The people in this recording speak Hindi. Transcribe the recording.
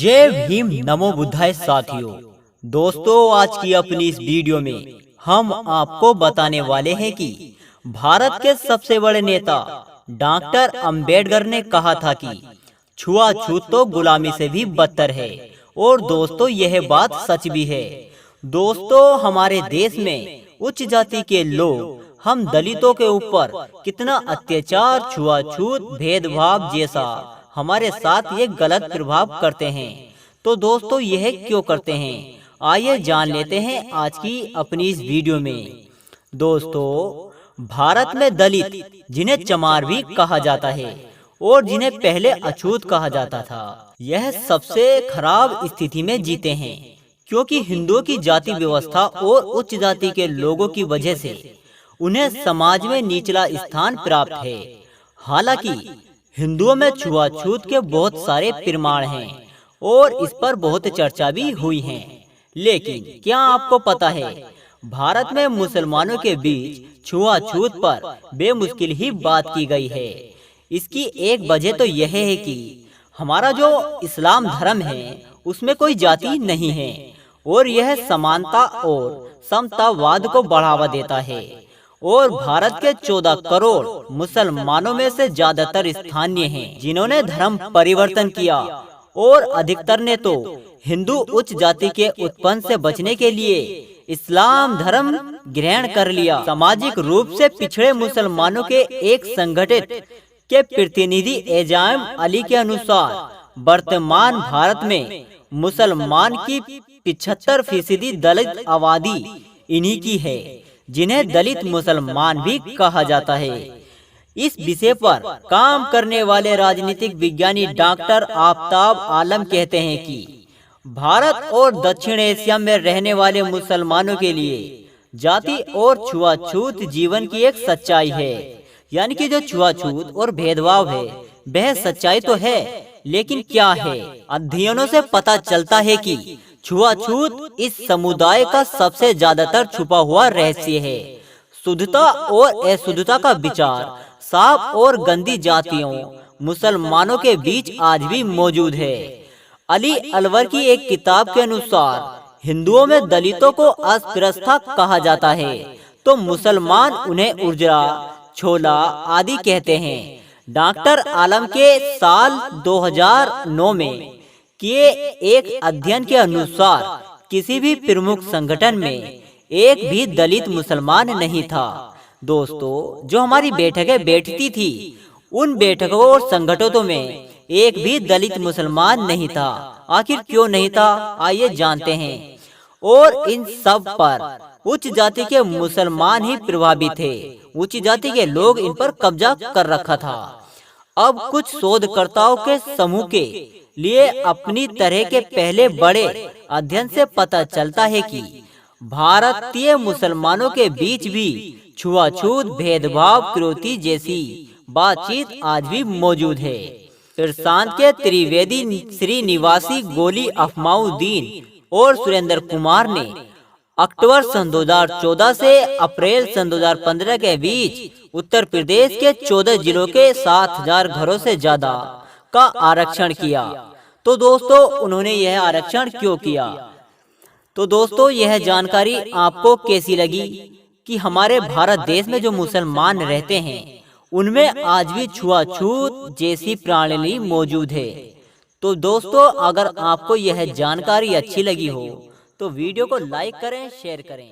जय भीम नमो बुद्धाय साथियों। दोस्तों, आज की अपनी इस वीडियो में हम आपको बताने वाले हैं कि भारत के सबसे बड़े नेता डॉक्टर अंबेडकर ने कहा था कि छुआछूत तो गुलामी से भी बदतर है। और दोस्तों, यह बात सच भी है। दोस्तों, हमारे देश में उच्च जाति के लोग हम दलितों के ऊपर कितना अत्याचार, छुआछूत, भेदभाव जैसा हमारे साथ ये गलत प्रभाव करते हैं। तो दोस्तों, यह क्यों करते हैं, आइए जान लेते हैं आज की अपनी इस वीडियो में। दोस्तों, भारत में दलित, जिन्हें चमार भी कहा जाता है और जिन्हें पहले अछूत कहा जाता था, यह सबसे खराब स्थिति में जीते हैं, क्योंकि हिंदुओं की जाति व्यवस्था और उच्च जाति के लोगों की वजह से उन्हें समाज में निचला स्थान प्राप्त है। हालांकि हिंदुओं में छुआछूत के बहुत सारे प्रमाण हैं और इस पर बहुत चर्चा भी हुई है। लेकिन क्या आपको पता है, भारत में मुसलमानों के बीच छुआछूत पर बेमुश्किल ही बात की गई है। इसकी एक वजह तो यह है कि हमारा जो इस्लाम धर्म है उसमें कोई जाति नहीं है और यह समानता और समतावाद को बढ़ावा देता है। और भारत के 14 करोड़ मुसलमानों में से ज्यादातर स्थानीय हैं, जिन्होंने धर्म परिवर्तन किया और अधिकतर ने तो हिंदू उच्च जाति के उत्पन्न से बचने के लिए इस्लाम धर्म ग्रहण कर लिया। सामाजिक रूप से पिछड़े मुसलमानों के एक संगठित के प्रतिनिधि एजाम अली के अनुसार वर्तमान भारत में मुसलमान की 75% दलित आबादी इन्हीं की है, जिन्हें दलित मुसलमान भी कहा जाता है। इस विषय पर काम करने वाले राजनीतिक विज्ञानी डॉक्टर आफताब आलम कहते हैं कि भारत और दक्षिण एशिया में रहने वाले मुसलमानों के लिए जाति और छुआछूत जीवन की एक सच्चाई है। यानी कि जो छुआछूत और भेदभाव है वह सच्चाई तो है, लेकिन क्या है, अध्ययनों से पता चलता है कि छुआछूत इस समुदाय का सबसे ज्यादातर छुपा हुआ रहस्य है। शुद्धता और अशुद्धता का विचार साफ और गंदी जातियों मुसलमानों के बीच आज भी मौजूद है। अली अलवर की एक किताब के अनुसार हिंदुओं में दलितों को अस्पृश्यता कहा जाता है, तो मुसलमान उन्हें उजरा, छोला आदि कहते हैं। डॉक्टर आलम के साल 2009 में किए एक अध्ययन के अनुसार किसी भी प्रमुख संगठन में एक भी दलित मुसलमान नहीं था। दोस्तों, जो हमारी बैठकें बैठती थी उन बैठकों और संगठनों में एक भी दलित मुसलमान नहीं था। आखिर क्यों नहीं था, आइए जानते हैं। और इन सब पर उच्च जाति के मुसलमान ही प्रभावित थे। उच्च जाति के लोग इन पर कब्जा कर रखा था। अब कुछ शोधकर्ताओं के समूह के लिए अपनी तरह के पहले बड़े अध्ययन से पता चलता है कि भारतीय मुसलमानों के बीच भी छुआछूत, भेदभाव, क्रोधी जैसी बातचीत आज भी मौजूद है। प्रशांत के त्रिवेदी, श्रीनिवासी, गोली अफमाउद्दीन और सुरेंद्र कुमार ने अक्टूबर सन 2014 से अप्रैल सन 2015 के बीच उत्तर प्रदेश के 14 जिलों के 7000 घरों से ज्यादा का आरक्षण किया। तो दोस्तों, उन्होंने यह आरक्षण क्यों किया? तो दोस्तों, यह जानकारी आपको कैसी लगी कि हमारे भारत देश में जो मुसलमान रहते हैं उनमें आज भी छुआछूत जैसी प्रणाली मौजूद है। तो दोस्तों, अगर आपको यह जानकारी अच्छी लगी हो तो वीडियो को लाइक करें, शेयर करें।